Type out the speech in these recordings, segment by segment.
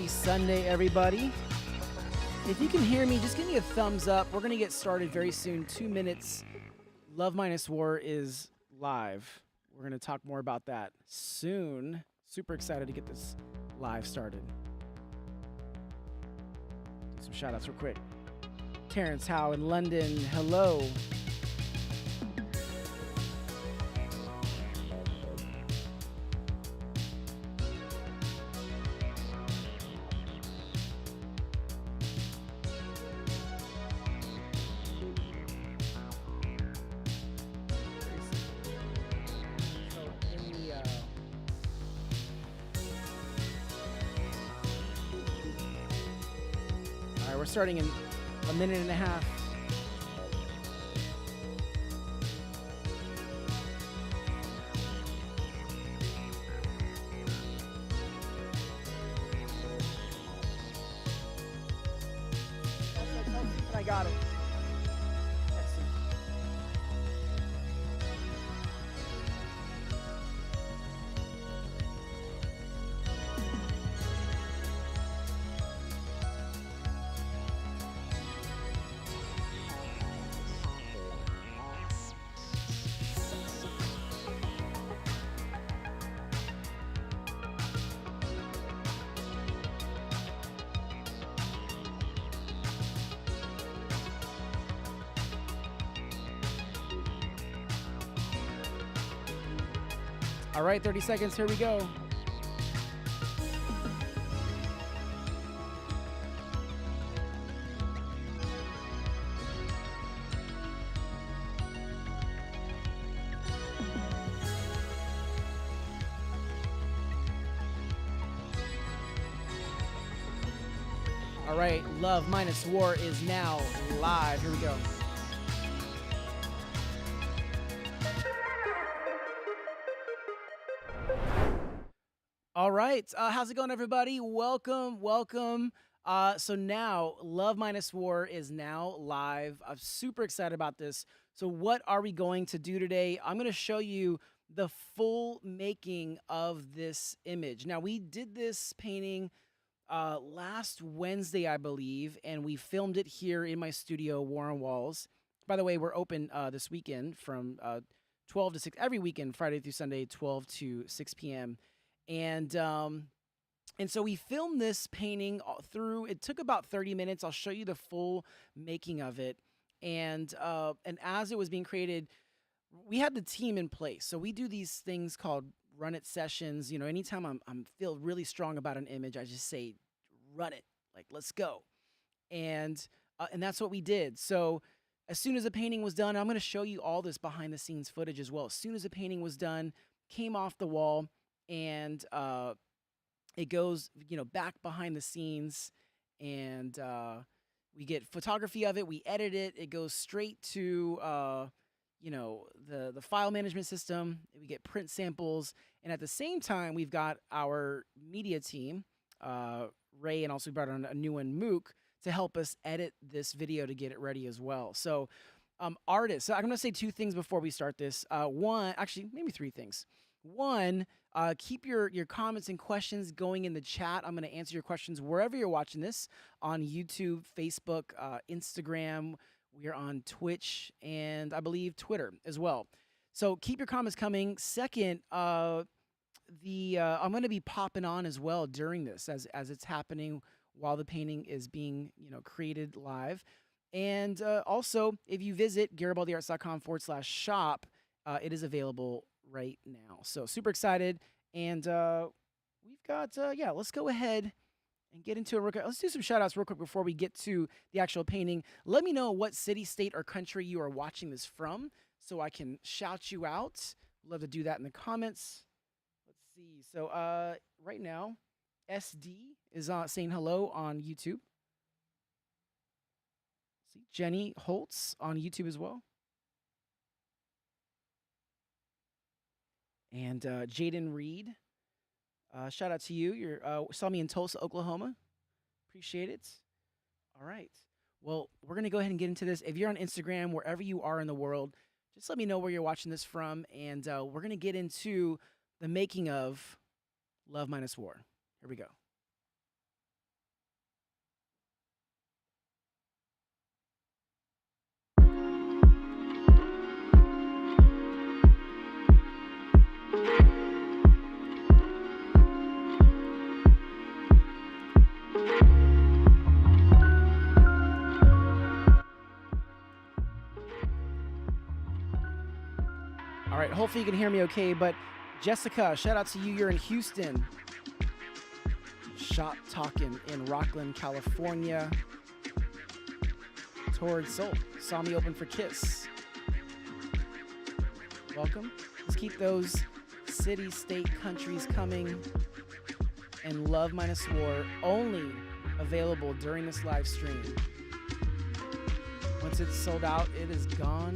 Happy Sunday, everybody. If you can hear me, just give me a thumbs up. We're going to get started very soon. 2 minutes. Love Minus War is live. We're going to talk more about that soon. Super excited to get this live started. Do some shout outs real quick. Terrence Howe in London. Hello. We're starting in a minute and a half. I got it. All right, 30 seconds, here we go. All right, Love Minus War is now live. Here we go. All right, how's it going, everybody? Welcome. So now, Love Minus War is now live. I'm super excited about this. So what are we going to do today? I'm going to show you the full making of this image. Now, we did this painting last Wednesday, I believe, and we filmed it here in my studio, Warren Walls. By the way, we're open this weekend from 12 to 6, every weekend, Friday through Sunday, 12 to 6 p.m., and so we filmed this painting through. It took about 30 minutes. I'll show you the full making of it. And as it was being created, we had the team in place. So we do these things called run it sessions. You know, anytime I'm feel really strong about an image, I just say, run it, like, let's go. And that's what we did. So as soon as the painting was done, I'm going to show you all this behind the scenes footage as well. As soon as the painting was done, came off the wall, and it goes, back behind the scenes, and we get photography of it. We edit it. It goes straight to, the file management system. We get print samples, and at the same time, we've got our media team, Ray, and also we brought on a new one, Mook, to help us edit this video to get it ready as well. So, artists. So I'm going to say two things before we start this. One, actually, maybe three things. One, keep your comments and questions going in the chat. I'm going to answer your questions wherever you're watching this, on YouTube, Facebook, Instagram. We're on Twitch, and I believe Twitter as well. So keep your comments coming. Second, I'm going to be popping on as well during this as it's happening while the painting is being created live. And also, if you visit GaribaldiArts.com/shop, it is available right now. So super excited, and we've got let's go ahead and get into it real quick. Let's do some shout outs real quick before we get to the actual painting. Let me know what city, state, or country you are watching this from so I can shout you out. Love to do that in the comments. Let's see. So right now, SD is saying hello on YouTube. See, Jenny Holtz on YouTube as well. And Jaden Reed, shout out to you. You saw me in Tulsa, Oklahoma. Appreciate it. All right. Well, we're going to go ahead and get into this. If you're on Instagram, wherever you are in the world, just let me know where you're watching this from. And we're going to get into the making of Love Minus War. Here we go. All right, hopefully you can hear me okay, but Jessica, shout out to you. You're in Houston. Shop Talking in Rockland, California. Torrid Soul saw me open for Kiss. Welcome. Let's keep those city, state, countries coming. And Love Minus War only available during this live stream. Once it's sold out, it is gone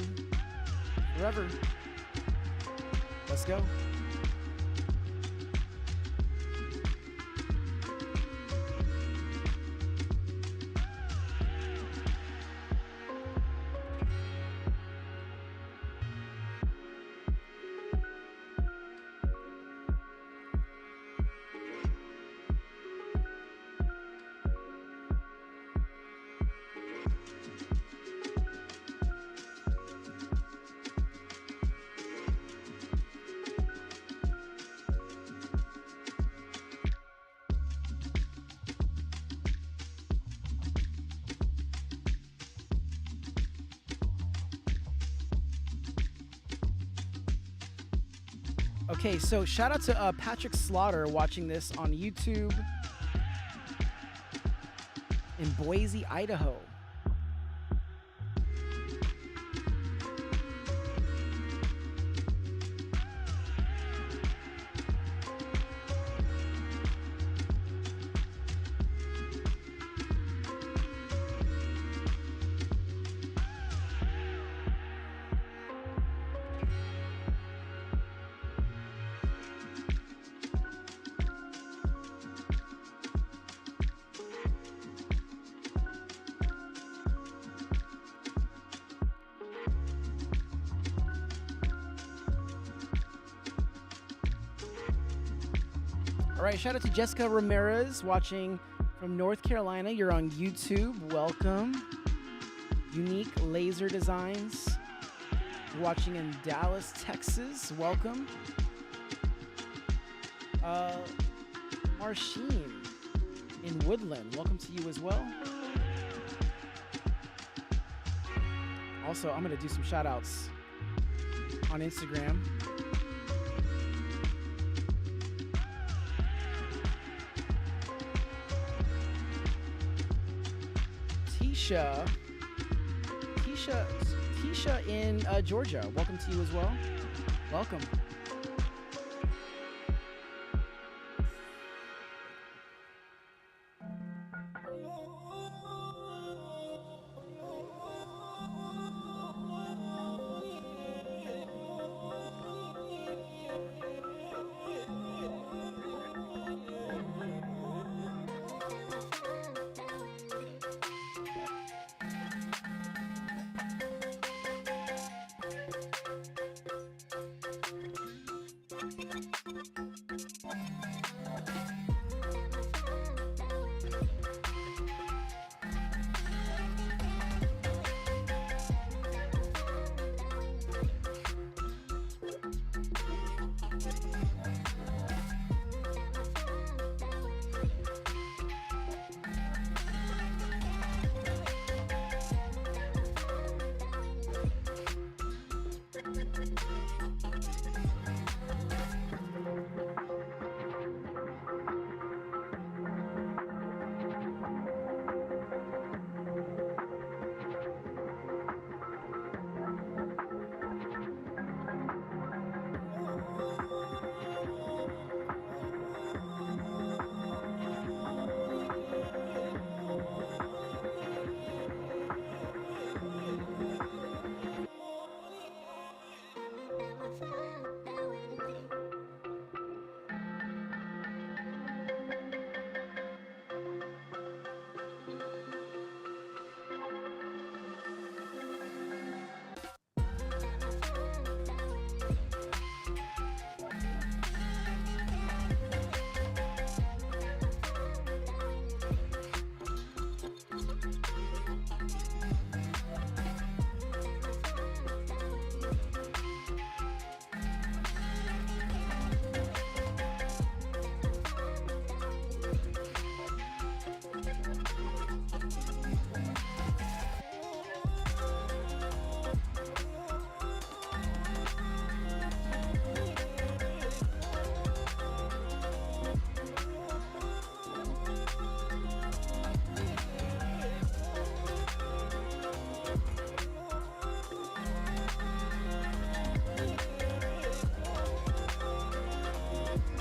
forever. Let's go. Okay, so shout out to Patrick Slaughter watching this on YouTube in Boise, Idaho. All right, shout out to Jessica Ramirez watching from North Carolina. You're on YouTube. Welcome. Unique Laser Designs. You're watching in Dallas, Texas. Welcome. Marsheen in Woodland. Welcome to you as well. Also, I'm going to do some shout outs on Instagram. Tisha in Georgia. Welcome to you as well. Welcome.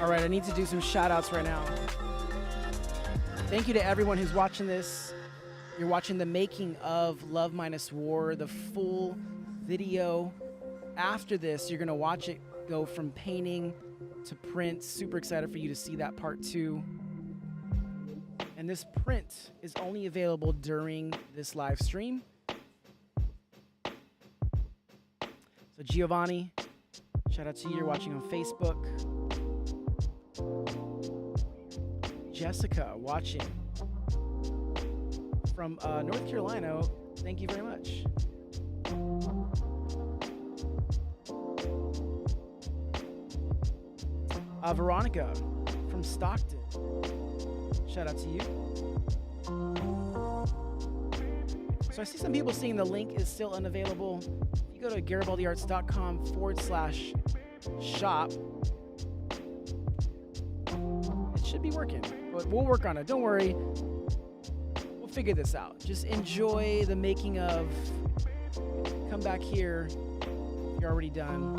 All right, I need to do some shout outs right now. Thank you to everyone who's watching this. You're watching the making of Love Minus War, the full video. After this, you're going to watch it go from painting to print. Super excited for you to see that part 2. And this print is only available during this live stream. So Giovanni, shout out to you. You're watching on Facebook. Jessica, watching from North Carolina. Thank you very much. Veronica from Stockton. Shout out to you. So I see some people saying the link is still unavailable. If you go to garibaldiarts.com/shop, it should be working, but we'll work on it. Don't worry. We'll figure this out. Just enjoy the making of. Come back here. You're already done.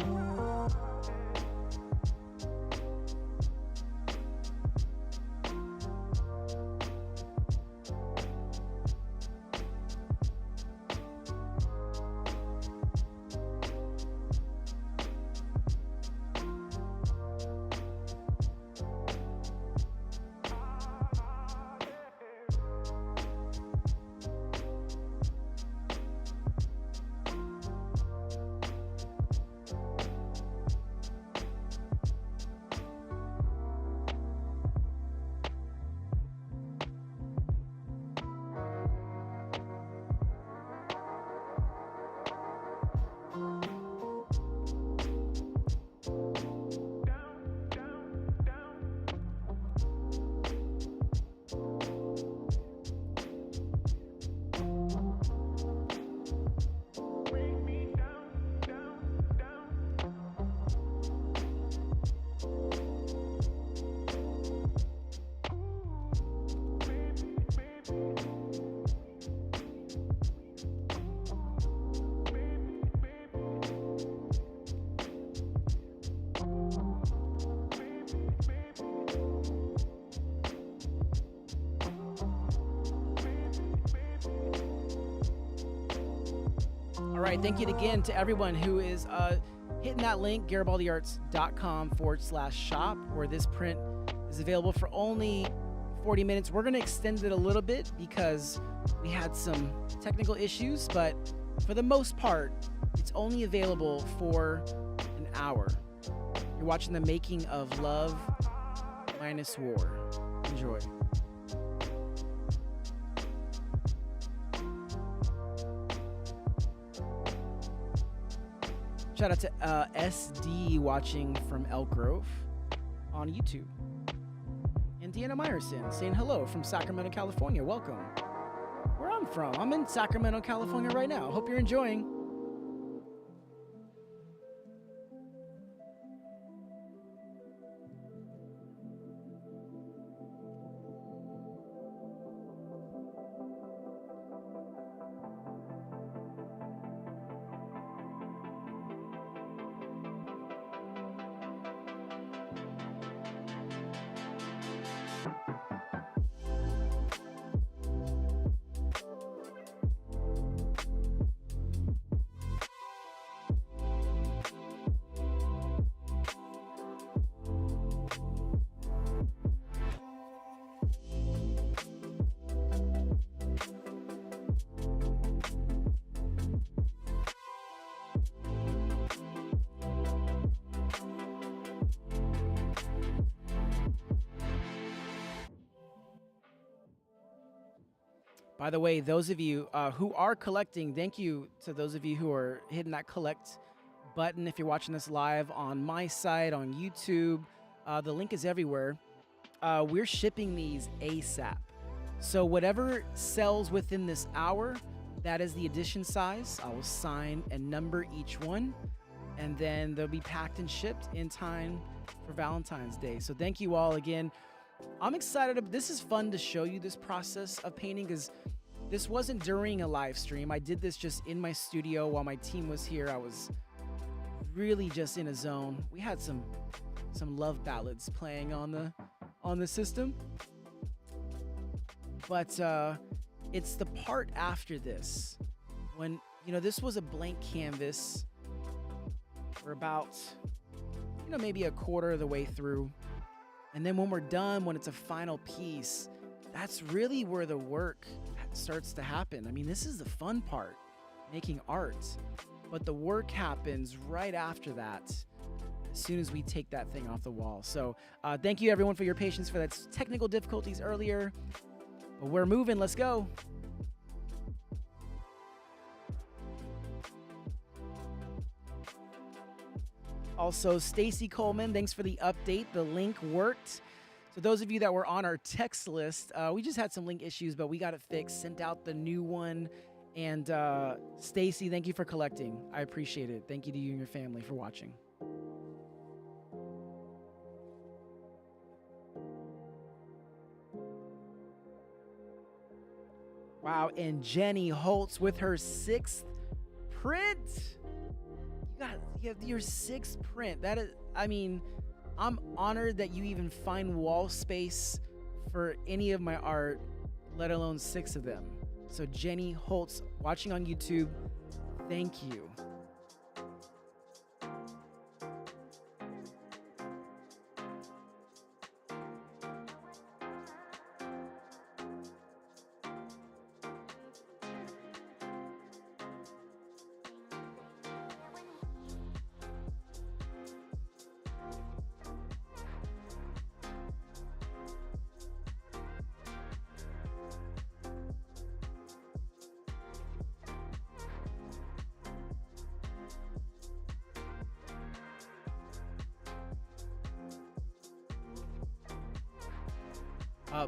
All right, thank you again to everyone who is hitting that link, garibaldiarts.com/shop, where this print is available for only 40 minutes. We're going to extend it a little bit because we had some technical issues, but for the most part, it's only available for an hour. You're watching the making of Love Minus War. Enjoy. Shout out to SD watching from Elk Grove on YouTube. And Deanna Meyerson saying hello from Sacramento, California. Welcome. Where I'm from. I'm in Sacramento, California right now. Hope you're enjoying. By the way, those of you who are collecting, thank you to those of you who are hitting that collect button. If you're watching this live on my site, on YouTube, the link is everywhere. We're shipping these ASAP. So whatever sells within this hour, that is the edition size. I will sign and number each one, and then they'll be packed and shipped in time for Valentine's Day. So thank you all again. I'm excited. This is fun to show you this process of painting because this wasn't during a live stream. I did this just in my studio while my team was here. I was really just in a zone. We had some some love ballads playing on the system. But it's the part after this when, you know, this was a blank canvas. We're about, you know, maybe a quarter of the way through. And then when we're done, when it's a final piece, that's really where the work starts to happen. I mean, this is the fun part, making art. But the work happens right after that, as soon as we take that thing off the wall. So thank you, everyone, for your patience for that technical difficulties earlier. But we're moving. Let's go. Also, Stacy Coleman, thanks for the update. The link worked. So those of you that were on our text list, we just had some link issues, but we got it fixed, sent out the new one. And Stacy, thank you for collecting. I appreciate it. Thank you to you and your family for watching. Wow, and Jenny Holtz with her 6th print. You have your 6th print. That is, I mean, I'm honored that you even find wall space for any of my art, let alone 6 of them. So Jenny Holtz, watching on YouTube, thank you.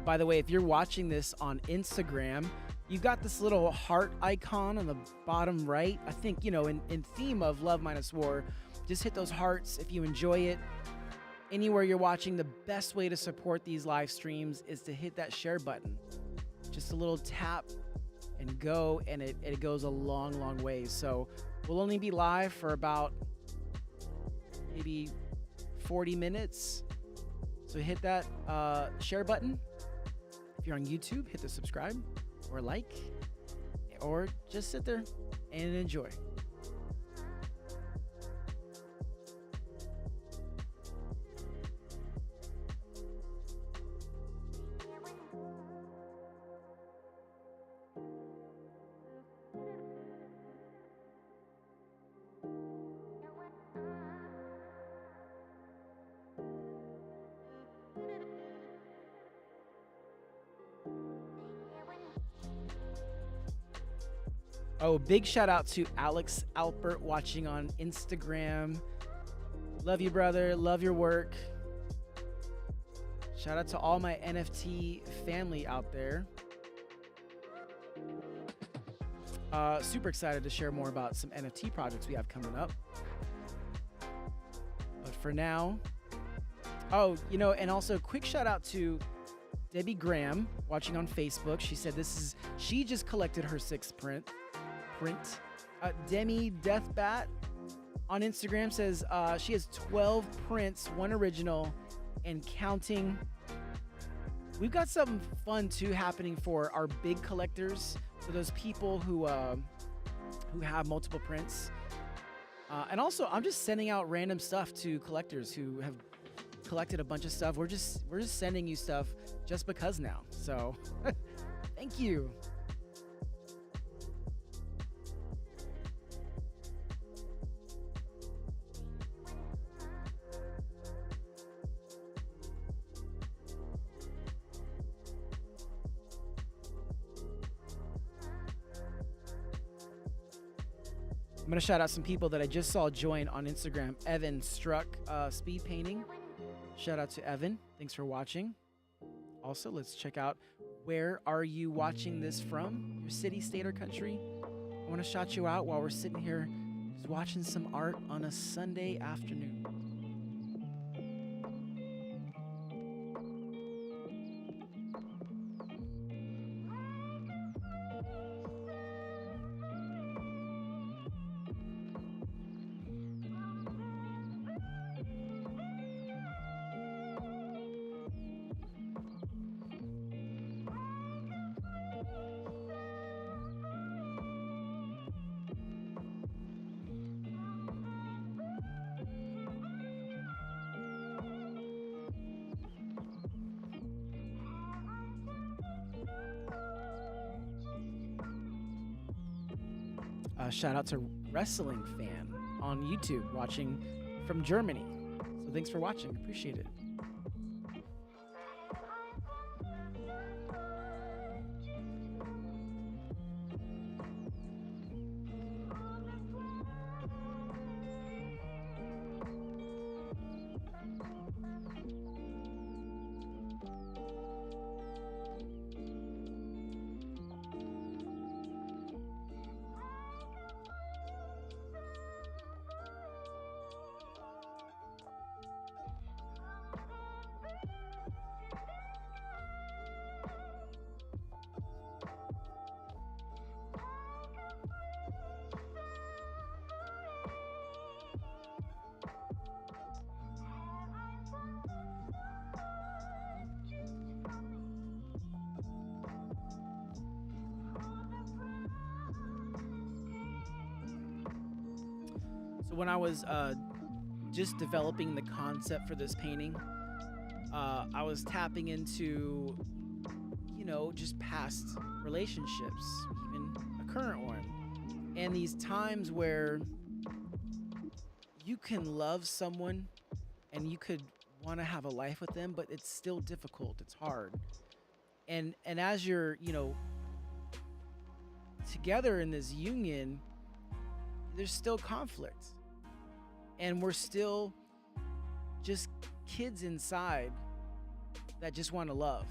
By the way, if you're watching this on Instagram, you've got this little heart icon on the bottom right. I think, you know, in theme of Love Minus War, just hit those hearts if you enjoy it. Anywhere you're watching, the best way to support these live streams is to hit that share button. Just a little tap and go, and it goes a long, long ways. So we'll only be live for about maybe 40 minutes. So hit that share button. If you're on YouTube, hit the subscribe or like, or just sit there and enjoy. Oh, big shout out to Alex Alpert watching on Instagram. Love you, brother. Love your work. Shout out to all my NFT family out there. Super excited to share more about some NFT projects we have coming up. But for now, oh, you know, and also quick shout out to Debbie Graham watching on Facebook. She said she just collected her 6th print. Demi Deathbat on Instagram says she has 12 prints, 1 original, and counting. We've got something fun too happening for our big collectors, for those people who have multiple prints. And also, I'm just sending out random stuff to collectors who have collected a bunch of stuff. We're just sending you stuff just because now. So, thank you. I'm going to shout out some people that I just saw join on Instagram. Evan Struck, speed painting. Shout out to Evan. Thanks for watching. Also, let's check out, where are you watching this from? Your city, state, or country? I want to shout you out while we're sitting here just watching some art on a Sunday afternoon. Shout out to Wrestling Fan on YouTube watching from Germany. So thanks for watching. Appreciate it. So when I was just developing the concept for this painting, I was tapping into, just past relationships, even a current one, and these times where you can love someone and you could want to have a life with them, but it's still difficult. It's hard. And as you're, together in this union, there's still conflict. And we're still just kids inside that just want to love.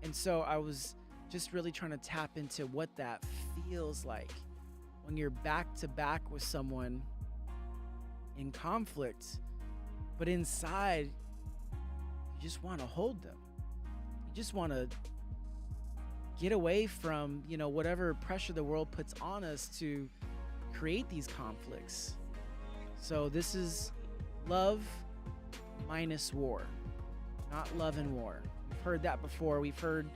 And so I was just really trying to tap into what that feels like when you're back to back with someone in conflict, but inside, you just want to hold them. You just want to get away from, whatever pressure the world puts on us to create these conflicts. So this is love minus war, not love and war. We've heard that before. We've heard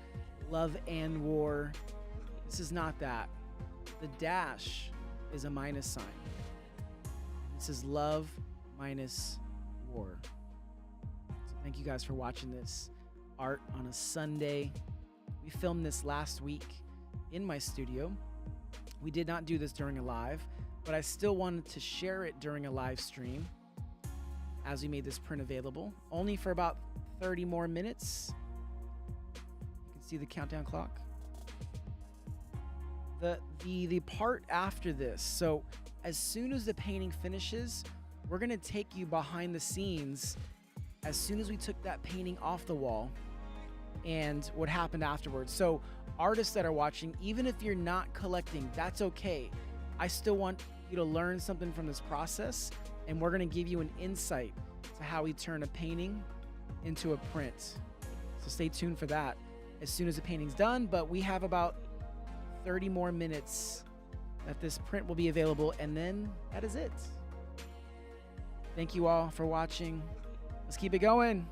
love and war. This is not that. The dash is a minus sign. This is love minus war. So thank you guys for watching this art on a Sunday. We filmed this last week in my studio. We did not do this during a live, but I still wanted to share it during a live stream as we made this print available, only for about 30 more minutes. You can see the countdown clock. The part after this, so as soon as the painting finishes, we're gonna take you behind the scenes as soon as we took that painting off the wall and what happened afterwards. So artists that are watching, even if you're not collecting, that's okay. I still want you to learn something from this process, and we're gonna give you an insight to how we turn a painting into a print. So stay tuned for that as soon as the painting's done, but we have about 30 more minutes that this print will be available, and then that is it. Thank you all for watching. Let's keep it going.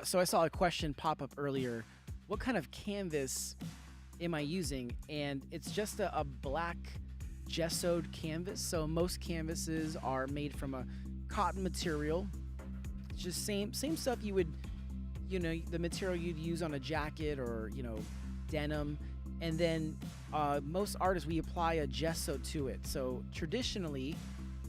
So I saw a question pop up earlier. What kind of canvas am I using? And it's just a black gessoed canvas. So most canvases are made from a cotton material. It's just same stuff you would, the material you'd use on a jacket or denim. And then most artists, we apply a gesso to it. So traditionally,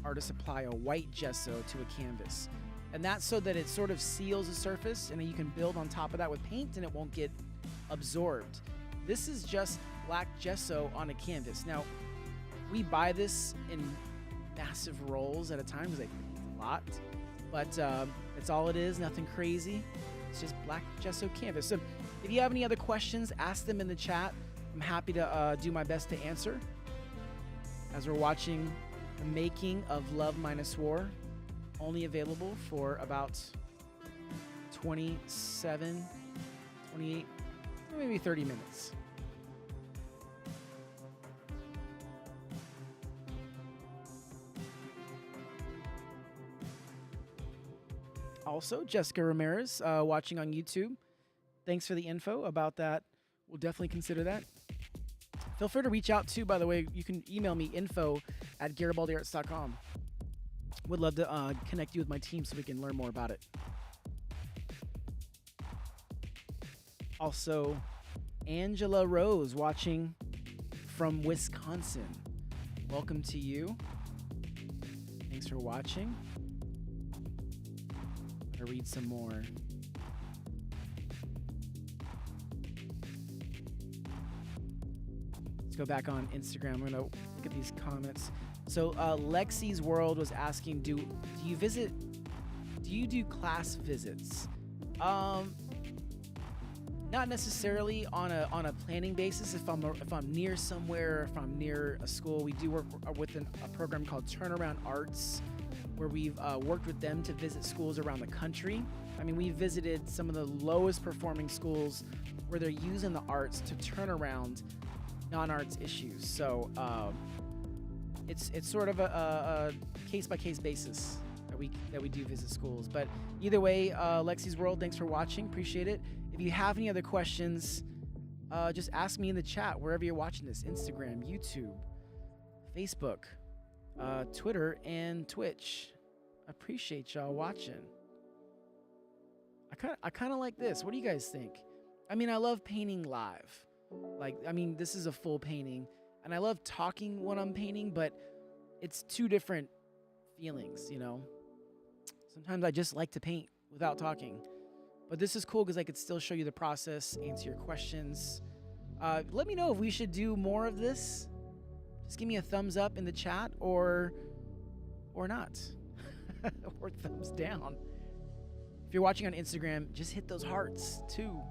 artists apply a white gesso to a canvas. And that's so that it sort of seals the surface, and then you can build on top of that with paint and it won't get absorbed. This is just black gesso on a canvas. Now, we buy this in massive rolls at a time because it's a lot, but it's all it is, nothing crazy. It's just black gesso canvas. So if you have any other questions, ask them in the chat. I'm happy to do my best to answer as we're watching the making of Love Minus War, only available for about 27, 28, maybe 30 minutes. Also, Jessica Ramirez watching on YouTube. Thanks for the info about that. We'll definitely consider that. Feel free to reach out too, by the way. You can email me info@GaribaldiArts.com. Would love to connect you with my team so we can learn more about it. Also, Angela Rose watching from Wisconsin. Welcome to you. Thanks for watching. I'm gonna read some more. Let's go back on Instagram. I'm gonna look at these comments. So Lexi's World was asking, do you do class visits? Not necessarily on a planning basis. If I'm near somewhere, if I'm near a school, we do work with a program called Turnaround Arts, where we've worked with them to visit schools around the country. I mean, we visited some of the lowest performing schools where they're using the arts to turn around non-arts issues. So it's sort of a case-by-case basis that we do visit schools. But either way, Lexi's World, thanks for watching. Appreciate it. If you have any other questions, just ask me in the chat wherever you're watching this: Instagram, YouTube, Facebook, Twitter, and Twitch. Appreciate y'all watching. I kind of like this. What do you guys think? I mean, I love painting live. This is a full painting, and I love talking when I'm painting, but it's two different feelings, Sometimes I just like to paint without talking. But this is cool because I could still show you the process, answer your questions. Let me know if we should do more of this. Just give me a thumbs up in the chat or not. Or thumbs down. If you're watching on Instagram, just hit those hearts too.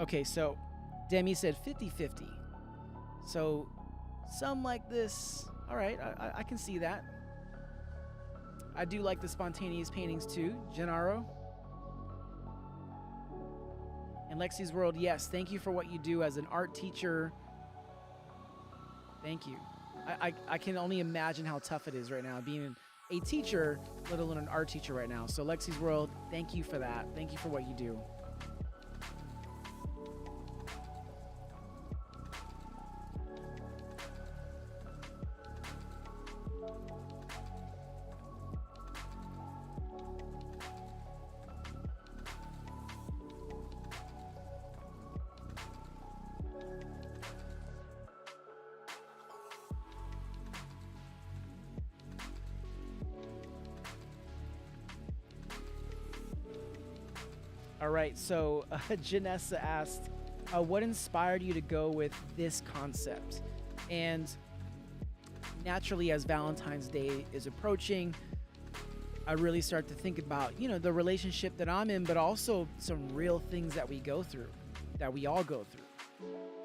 Okay, so Demi said 50-50. So some like this. All right, I can see that. I do like the spontaneous paintings too, Gennaro. And Lexi's World, yes, thank you for what you do as an art teacher. Thank you. I can only imagine how tough it is right now being a teacher, let alone an art teacher right now. So Lexi's World, thank you for that. Thank you for what you do. All right, so Janessa asked, what inspired you to go with this concept? And naturally, as Valentine's Day is approaching, I really start to think about, the relationship that I'm in, but also some real things that we go through, that we all go through.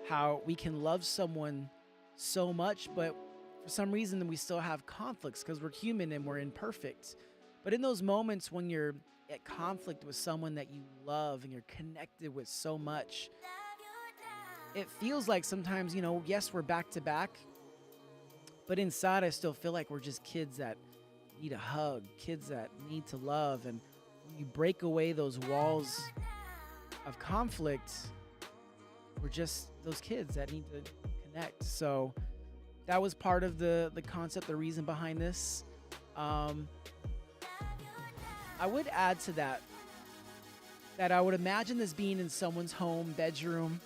How we can love someone so much, but for some reason we still have conflicts because we're human and we're imperfect. But in those moments when you're at conflict with someone that you love and you're connected with so much, it feels like sometimes, yes, we're back to back, but inside I still feel like we're just kids that need a hug, kids that need to love. And when you break away those walls of conflict, we're just those kids that need to connect. So that was part of the concept, the reason behind this. I would add to that I would imagine this being in someone's home, bedroom,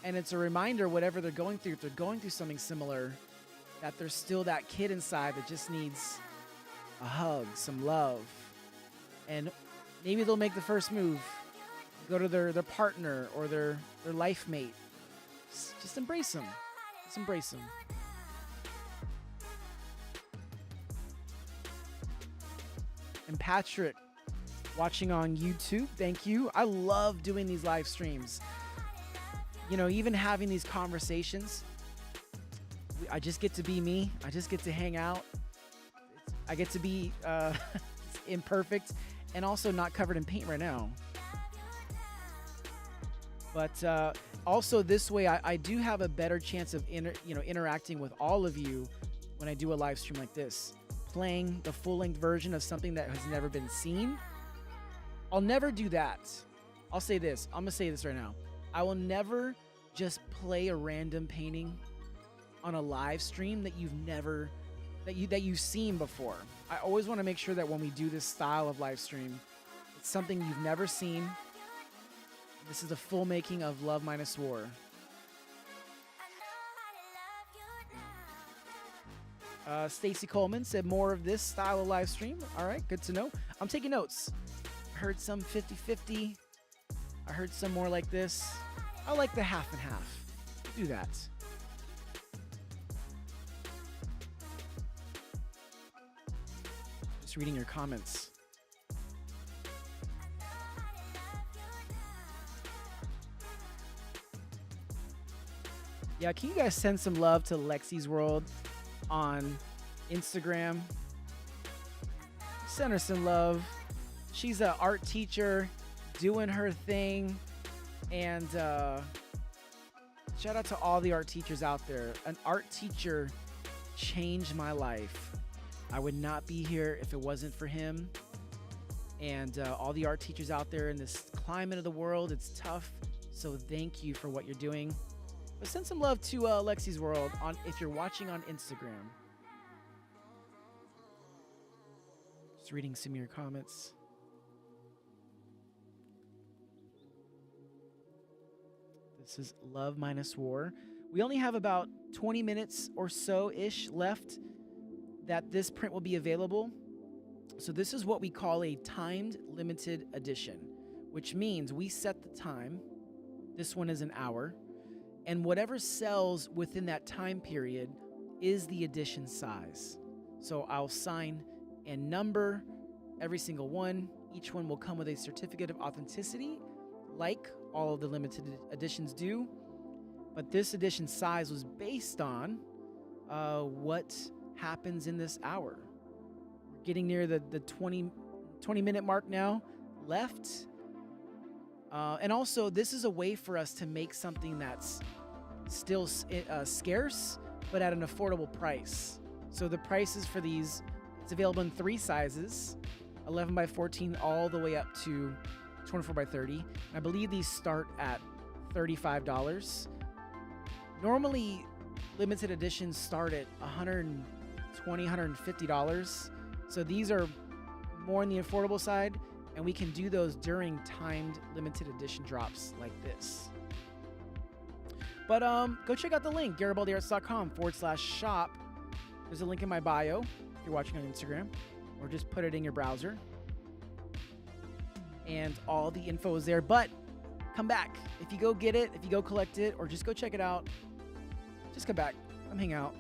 and it's a reminder, whatever they're going through, if they're going through something similar, that there's still that kid inside that just needs a hug, some love. And maybe they'll make the first move, go to their partner or their life mate. Just embrace them. Just embrace them. And Patrick, watching on YouTube, thank you. I love doing these live streams. Even having these conversations, I just get to be me. I just get to hang out. I get to be imperfect and also not covered in paint right now. But also this way, I do have a better chance of interacting with all of you when I do a live stream like this, playing the full-length version of something that has never been seen. I'll never do that. I'll say this. I'm gonna say this right now. I will never just play a random painting on a live stream that you've seen before. I always want to make sure that when we do this style of live stream, it's something you've never seen. This is the full making of Love Minus War. Stacy Coleman said more of this style of live stream. All right, good to know. I'm taking notes. I heard some 50-50. I heard some more like this. I like the half and half. Do that. Just reading your comments. Yeah, can you guys send some love to Lexi's World on Instagram? Send her some love. She's an art teacher doing her thing. And shout out to all the art teachers out there. An art teacher changed my life. I would not be here if it wasn't for him. And all the art teachers out there in this climate of the world, it's tough. So thank you for what you're doing. But send some love to Lexi's World if you're watching on Instagram. Just reading some of your comments. This is Love Minus War. We only have about 20 minutes or so-ish left that this print will be available. So this is what we call a timed limited edition, which means we set the time. This one is an hour. And whatever sells within that time period is the edition size. So I'll sign and number every single one. Each one will come with a certificate of authenticity, like all of the limited editions do. But this edition size was based on what happens in this hour. We're getting near the 20 minute mark now left. And also, this is a way for us to make something that's still scarce, but at an affordable price. So the prices for these, it's available in 3 sizes, 11 by 14 all the way up to 24 by 30. I believe these start at $35. Normally, limited editions start at $120, $150. So these are more on the affordable side, and we can do those during timed limited edition drops like this. But go check out the link, GaribaldiArts.com/shop. There's a link in my bio if you're watching on Instagram, or just put it in your browser. And all the info is there. But come back. If you go get it, if you go collect it, or just go check it out, just come back. Come hang out.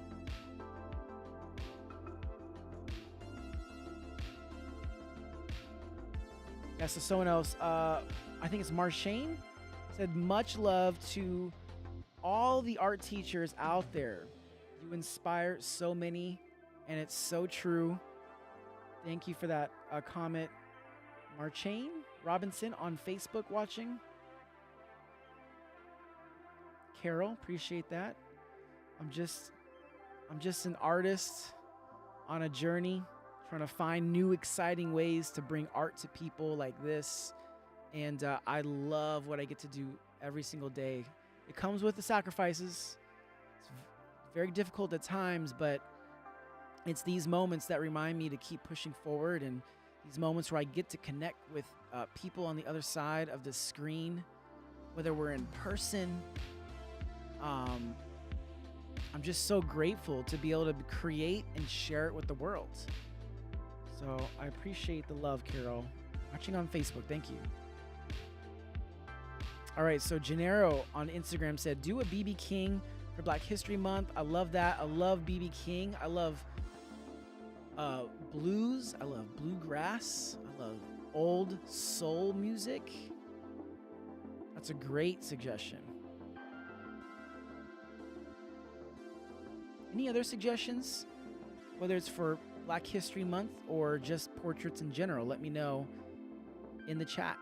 Yeah, so someone else, I think it's Marshane, said, much love to all the art teachers out there. You inspire so many, and it's so true. Thank you for that comment. Marshane Robinson on Facebook watching. Carol, appreciate that. I'm just an artist on a journey, trying to find new exciting ways to bring art to people like this. And I love what I get to do every single day. It comes with the sacrifices. It's very difficult at times, but it's these moments that remind me to keep pushing forward, and these moments where I get to connect with people on the other side of the screen, whether we're in person. I'm just so grateful to be able to create and share it with the world. So I appreciate the love, Carol. Watching on Facebook, thank you. All right, so Gennaro on Instagram said, do a BB King for Black History Month. I love that. I love BB King. I love blues. I love bluegrass. I love old soul music. That's a great suggestion. Any other suggestions? Whether it's for Black History Month or just portraits in general, let me know in the chat.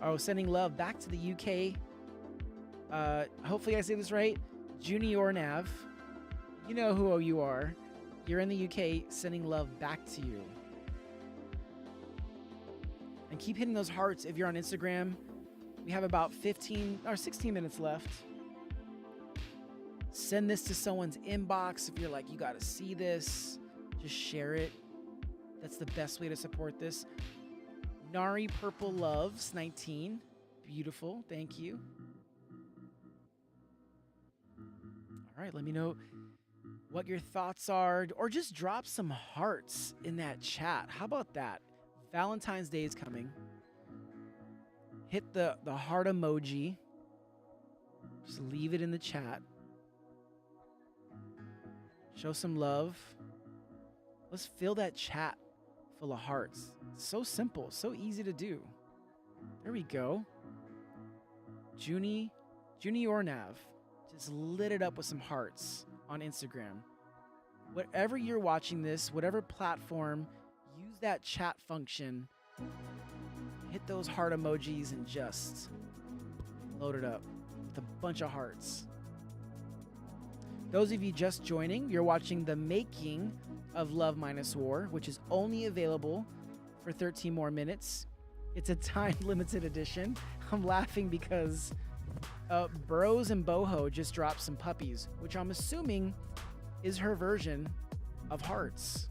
Oh, sending love back to the UK. Hopefully I say this right. Junior Nav. You know who you are. You're in the UK, sending love back to you. And keep hitting those hearts if you're on Instagram. We have about 15 or 16 minutes left. Send this to someone's inbox if you're like, you got to see this. Just share it. That's the best way to support this. Nari Purple Loves 19. Beautiful. Thank you. All right. Let me know what your thoughts are, or just drop some hearts in that chat. How about that? Valentine's Day is coming. Hit the heart emoji. Just leave it in the chat. Show some love. Let's fill that chat full of hearts. It's so simple, so easy to do. There we go. Junior Nav just lit it up with some hearts on Instagram. Whatever you're watching this, whatever platform, use that chat function. Hit those heart emojis and just load it up with a bunch of hearts. Those of you just joining, you're watching the making of Love Minus War, which is only available for 13 more minutes. It's a time-limited edition. I'm laughing because Bros and Boho just dropped some puppies, which I'm assuming is her version of hearts.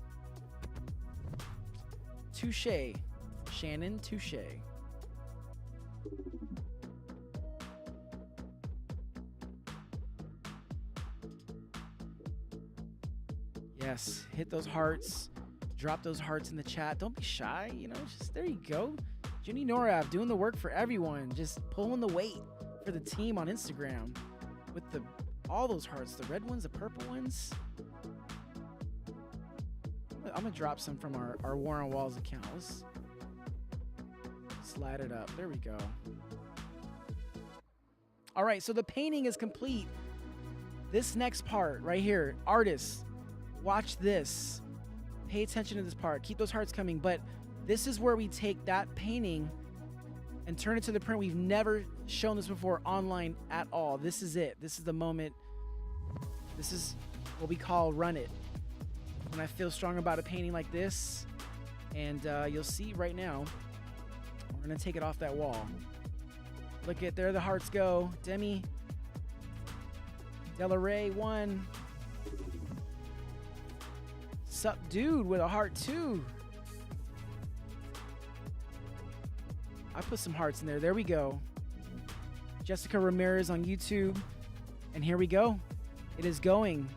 Touché. Shannon, touché. Yes, hit those hearts. Drop those hearts in the chat. Don't be shy, just there you go. Junie Norav doing the work for everyone, just pulling the weight for the team on Instagram with all those hearts, the red ones, the purple ones. I'm gonna drop some from our War on Walls account. Let's slide it up. There we go. All right, so the painting is complete. This next part right here, artists, watch this. Pay attention to this part. Keep those hearts coming. But this is where we take that painting and turn it to the print. We've never shown this before online at all. This is it. This is the moment. This is what we call run it. When I feel strong about a painting like this, and you'll see right now, we're gonna take it off that wall. Look at there, the hearts go. Demi, Della Ray, 1. Sup, dude, with a heart too. I put some hearts in there. There we go. Jessica Ramirez on YouTube, and here we go. It is going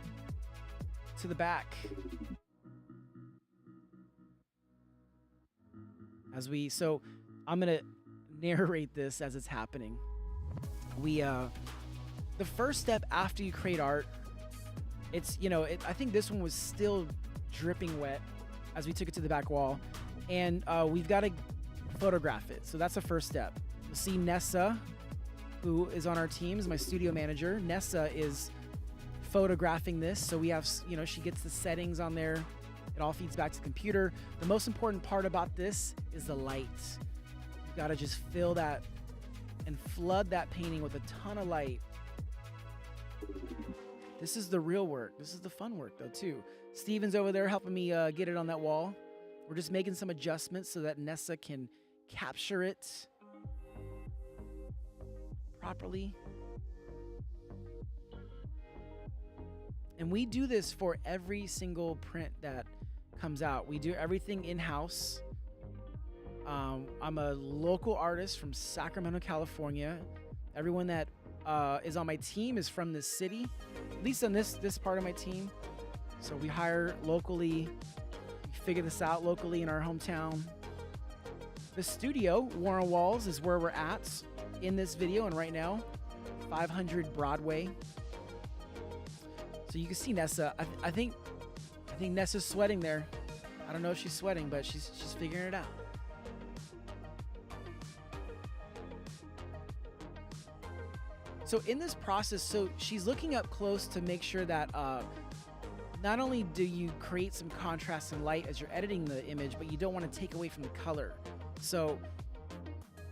to the back. So I'm gonna narrate this as it's happening. We The first step after you create art, I think this one was still dripping wet as we took it to the back wall, and we've got to photograph it. So that's the first step. You'll see Nessa, who is on our team, is my studio manager. Nessa is photographing this, so we have, she gets the settings on there. It all feeds back to the computer. The most important part about this is the light. You gotta just fill that and flood that painting with a ton of light. This is the real work. This is the fun work, though, too. Steven's over there helping me get it on that wall. We're just making some adjustments so that Nessa can capture it properly. And we do this for every single print that comes out. We do everything in-house. I'm a local artist from Sacramento, California. Everyone that is on my team is from this city, at least on this part of my team. So we hire locally. We figure this out locally in our hometown. The studio, Warren Walls, is where we're at in this video, and right now, 500 Broadway. So you can see Nessa. I think Nessa's sweating there. I don't know if she's sweating, but she's figuring it out. So in this process, so she's looking up close to make sure that not only do you create some contrast and light as you're editing the image, but you don't want to take away from the color. So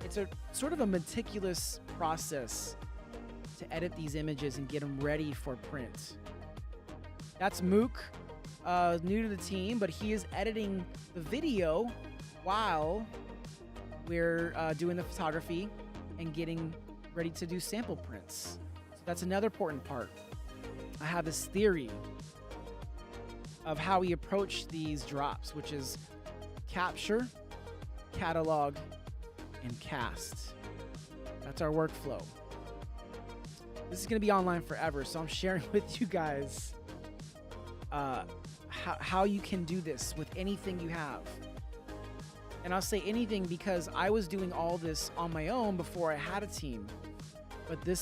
it's a sort of a meticulous process to edit these images and get them ready for print. That's Mook, new to the team, but he is editing the video while we're doing the photography and getting ready to do sample prints. So that's another important part. I have this theory of how we approach these drops, which is capture, catalog, and cast. That's our workflow. This is going to be online forever, so I'm sharing with you guys how you can do this with anything you have. And I'll say anything because I was doing all this on my own before I had a team. But you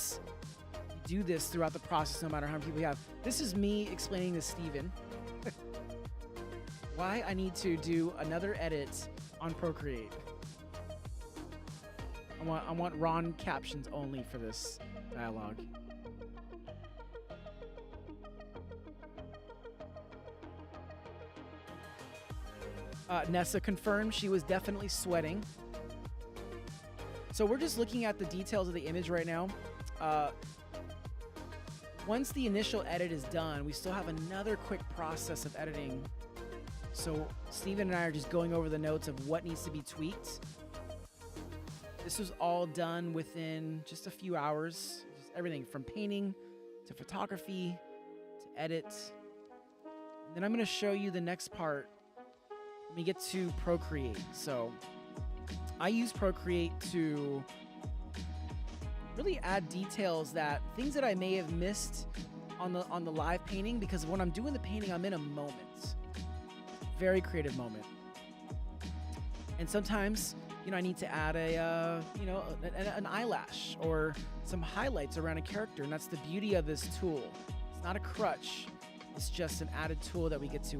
do this throughout the process no matter how many people you have. This is me explaining to Steven why I need to do another edit on Procreate. I want Ron captions only for this dialogue. Nessa confirmed she was definitely sweating. So we're just looking at the details of the image right now. Once the initial edit is done, we still have another quick process of editing. So Steven and I are just going over the notes of what needs to be tweaked. This was all done within just a few hours. Just everything from painting to photography to edit. And then I'm going to show you the next part when we get to Procreate. So I use Procreate to really add details, things that I may have missed on the live painting, because when I'm doing the painting, I'm in a moment, very creative moment. And sometimes, I need to add an eyelash or some highlights around a character, and that's the beauty of this tool. It's not a crutch; it's just an added tool that we get to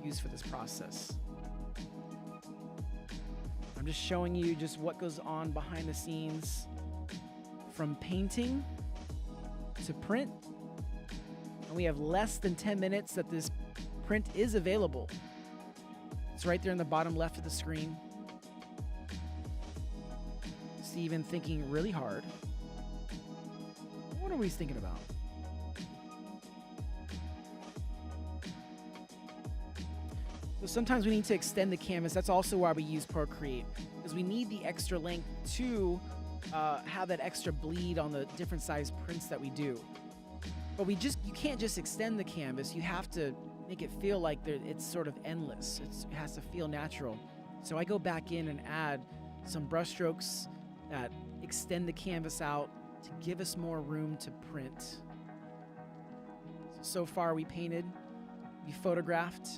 use for this process. I'm just showing you just what goes on behind the scenes, from painting to print. And we have less than 10 minutes that this print is available. It's right there in the bottom left of the screen. Steven thinking really hard. What are we thinking about? So sometimes we need to extend the canvas. That's also why we use Procreate, because we need the extra length to have that extra bleed on the different size prints that we do. But you can't just extend the canvas. You have to make it feel like it's sort of endless. It has to feel natural. So I go back in and add some brush strokes that extend the canvas out to give us more room to print. So far we painted, we photographed,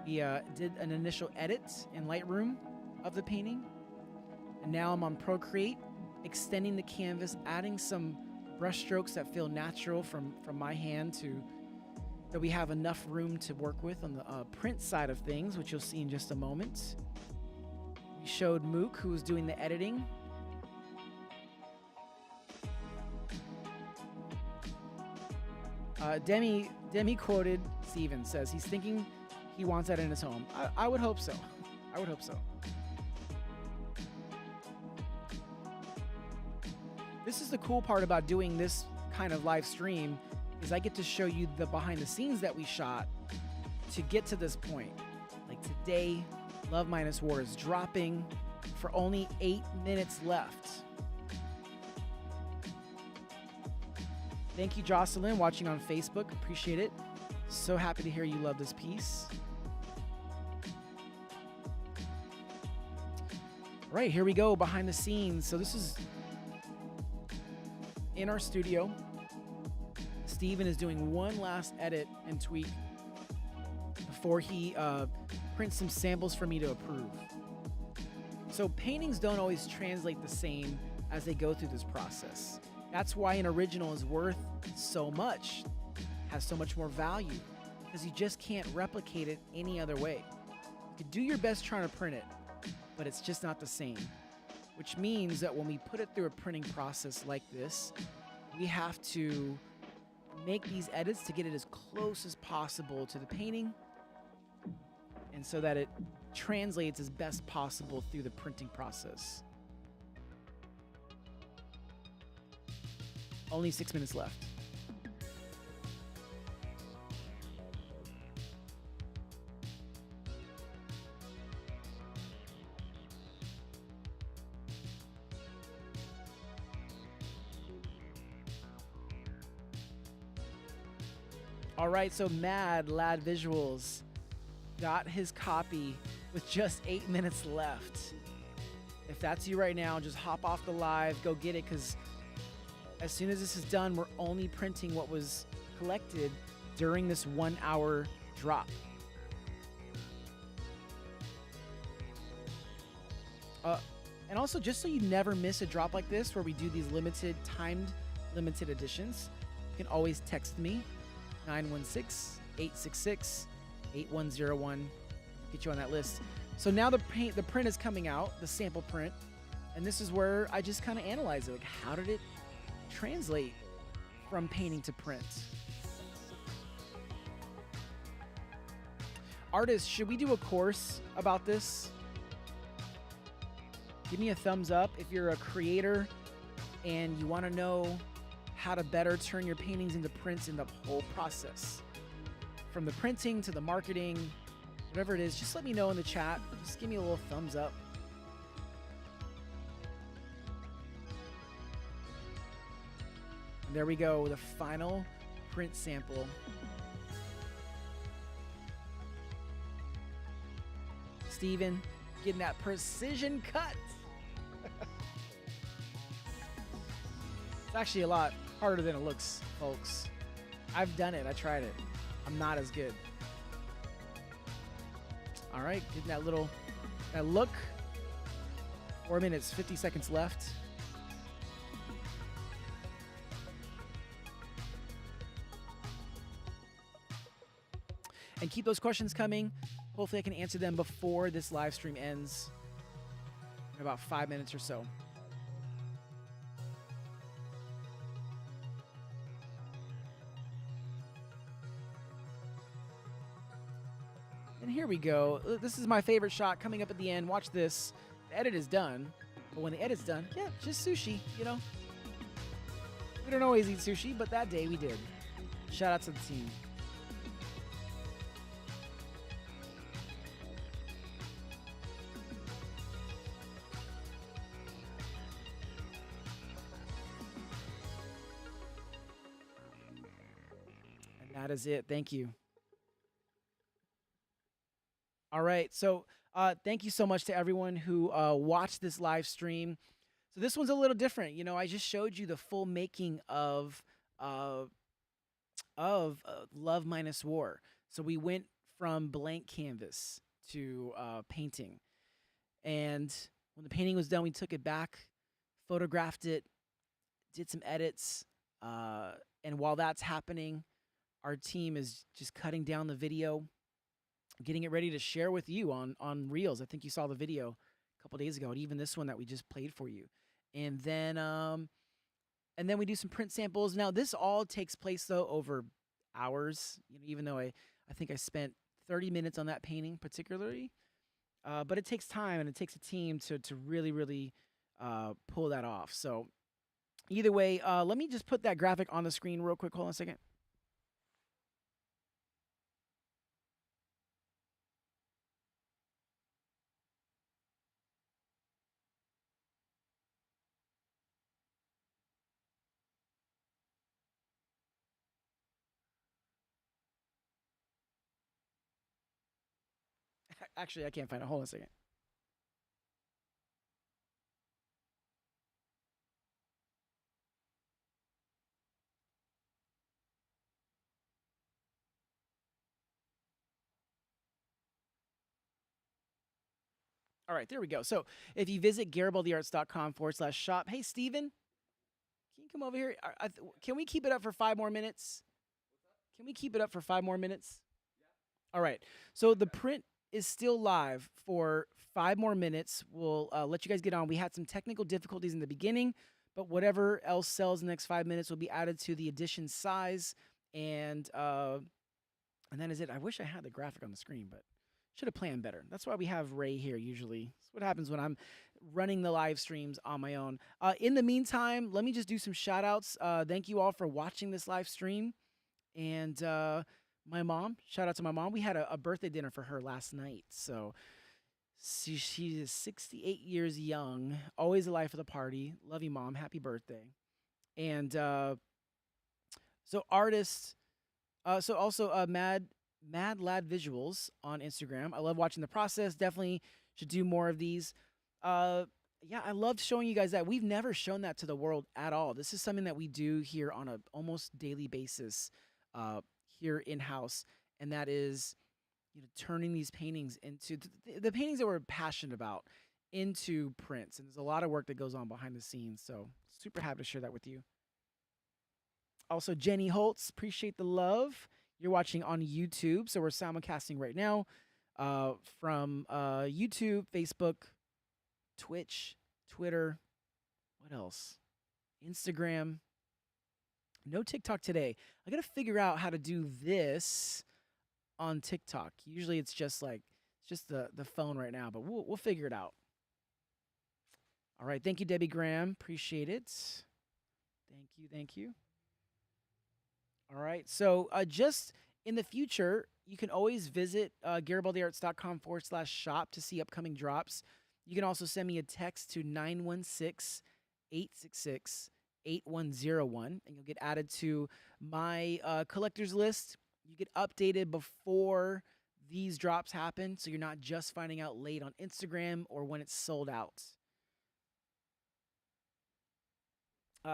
He did an initial edit in Lightroom of the painting, and now I'm on Procreate, extending the canvas, adding some brush strokes that feel natural from my hand to that we have enough room to work with on the print side of things, which you'll see in just a moment. We showed Mook, who was doing the editing. Demi quoted Steven, says he's thinking he wants that in his home. I would hope so. I would hope so. This is the cool part about doing this kind of live stream is I get to show you the behind the scenes that we shot to get to this point. Like today, Love Minus War is dropping for only 8 minutes left. Thank you, Jocelyn, watching on Facebook. Appreciate it. So happy to hear you love this piece. All right, here we go, behind the scenes. So this is in our studio. Steven is doing one last edit and tweak before he prints some samples for me to approve. So paintings don't always translate the same as they go through this process. That's why an original is worth so much, has so much more value, because you just can't replicate it any other way. You can do your best trying to print it, but it's just not the same. Which means that when we put it through a printing process like this, we have to make these edits to get it as close as possible to the painting, and so that it translates as best possible through the printing process. Only 6 minutes left. All right, so Mad Lad Visuals got his copy with just 8 minutes left. If that's you right now, just hop off the live, go get it, because as soon as this is done, we're only printing what was collected during this 1 hour drop. And also, just so you never miss a drop like this, where we do these timed limited editions, you can always text me, 916-866-8101. Get you on that list. So now the print is coming out, the sample print, and this is where I just kind of analyze it. Like, how did it translate from painting to print? Artists, should we do a course about this? Give me a thumbs up if you're a creator and you want to know how to better turn your paintings into prints in the whole process. From the printing to the marketing, whatever it is, just let me know in the chat. Just give me a little thumbs up. And there we go, the final print sample. Steven getting that precision cut. It's actually a lot harder than it looks, folks. I've done it. I tried it. I'm not as good. All right, getting that look. 4 minutes, 50 seconds left. And keep those questions coming. Hopefully I can answer them before this live stream ends in about 5 minutes or so. And here we go. This is my favorite shot coming up at the end. Watch this. The edit is done. But when the edit's done, yeah, just sushi, you know. We don't always eat sushi, but that day we did. Shout out to the team. And that is it. Thank you. All right, so thank you so much to everyone who watched this live stream. So this one's a little different. You know, I just showed you the full making of Love Minus War. So we went from blank canvas to painting. And when the painting was done, we took it back, photographed it, did some edits. Uh, and while that's happening, our team is just cutting down the video, getting it ready to share with you on Reels. I think you saw the video a couple days ago, and even this one that we just played for you. And then we do some print samples. Now this all takes place though over hours. You know, even though I think I spent 30 minutes on that painting particularly, but it takes time and it takes a team to really pull that off. So either way, let me just put that graphic on the screen real quick. Hold on a second. Actually, I can't find it. Hold on a second. All right, there we go. So if you visit garibaldiarts.com/shop, hey, Steven, can you come over here? Can we keep it up for 5 more minutes? Can we keep it up for 5 more minutes? All right. So the print is still live for 5 more minutes. We'll let you guys get on. We had some technical difficulties in the beginning, but whatever else sells in the next 5 minutes will be added to the edition size, and that is it. I wish I had the graphic on the screen, but should have planned better. That's why we have Ray here usually. That's what happens when I'm running the live streams on my own. In the meantime, let me just do some shout outs. Thank you all for watching this live stream. And my mom, shout out to my mom. We had a birthday dinner for her last night. So she is 68 years young, always alive for the party. Love you, Mom. Happy birthday. And so artists, so also Mad Lad Visuals on Instagram. I love watching the process. Definitely should do more of these. Yeah, I loved showing you guys that. We've never shown that to the world at all. This is something that we do here on a almost daily basis here in house, and that is, you know, turning these paintings into the paintings that we're passionate about into prints. And there's a lot of work that goes on behind the scenes. So super happy to share that with you. Also, Jenny Holtz, appreciate the love. You're watching on YouTube, so we're simulcasting right now from YouTube, Facebook, Twitch, Twitter, what else? Instagram. No TikTok today. I gotta figure out how to do this on TikTok. Usually it's just the phone right now, but we'll figure it out. All right, thank you, Debbie Graham. Appreciate it. Thank you. All right, so just in the future, you can always visit garibaldiarts.com/shop to see upcoming drops. You can also send me a text to 916-866-8101, and you'll get added to my collector's list. You get updated before these drops happen, so you're not just finding out late on Instagram or when it's sold out.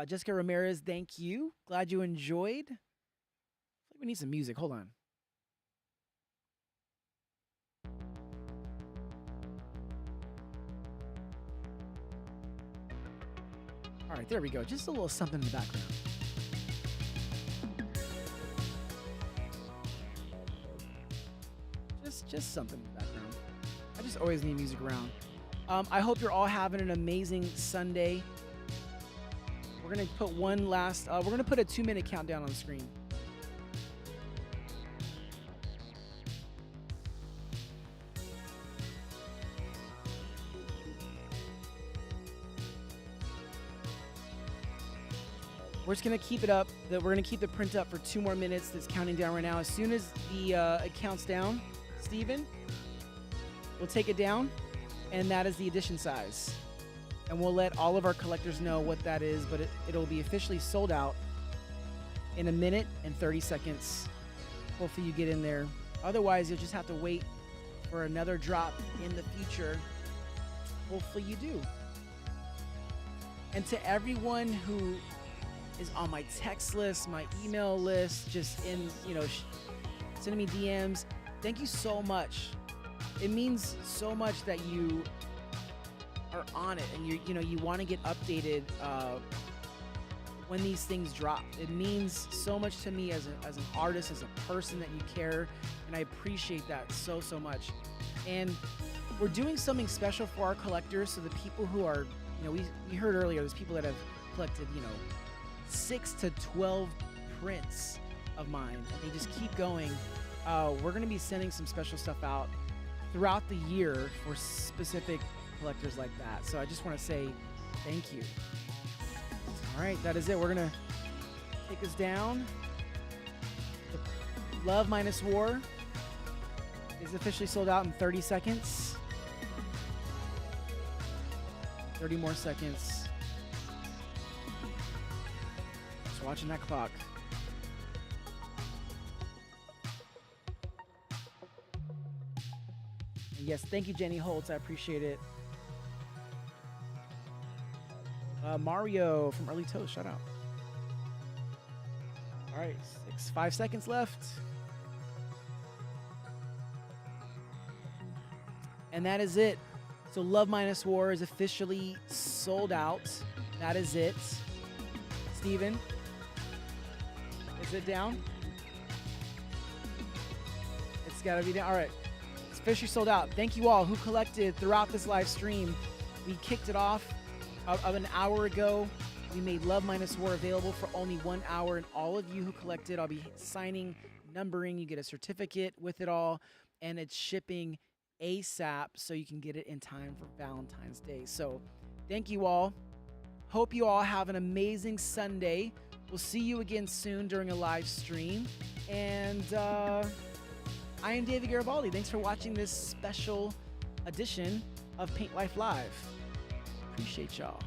Jessica Ramirez, thank you. Glad you enjoyed. I feel like we need some music. Hold on. All right, there we go. Just a little something in the background. Just something in the background. I just always need music around. I hope you're all having an amazing Sunday. We're gonna put one last. We're gonna put a 2-minute countdown on the screen. We're just gonna keep it up. We're gonna keep the print up for 2 more minutes. That's counting down right now. As soon as the it counts down, Steven, we'll take it down, and that is the edition size. And we'll let all of our collectors know what that is, but it'll be officially sold out in 1 minute and 30 seconds. Hopefully you get in there. Otherwise, you'll just have to wait for another drop in the future. Hopefully you do. And to everyone who is on my text list, my email list, just in, sending me DMs, thank you so much. It means so much that you are on it and you want to get updated when these things drop. It means so much to me as an artist, as a person, that you care, and I appreciate that so much. And we're doing something special for our collectors, so the people who are, we heard earlier, there's people that have collected, 6 to 12 prints of mine, and they just keep going. We're going to be sending some special stuff out throughout the year for specific collectors like that. So I just want to say thank you. All right, that is it. We're going to take this down. The Love Minus War is officially sold out in 30 seconds. 30 more seconds. Just watching that clock. And yes, thank you, Jenny Holtz. I appreciate it. Mario from Early Toast, shout out. All right, 5 seconds left. And that is it. So Love Minus War is officially sold out. That is it. Steven, is it down? It's gotta be down. All right, it's officially sold out. Thank you all who collected throughout this live stream. We kicked it off of an hour ago. We made Love Minus War available for only 1 hour, and all of you who collected, I'll be signing, numbering. You get a certificate with it all, and it's shipping ASAP so you can get it in time for Valentine's Day. So thank you all. Hope you all have an amazing Sunday. We'll see you again soon during a live stream. And I am David Garibaldi. Thanks for watching this special edition of Paint Life Live. Appreciate y'all.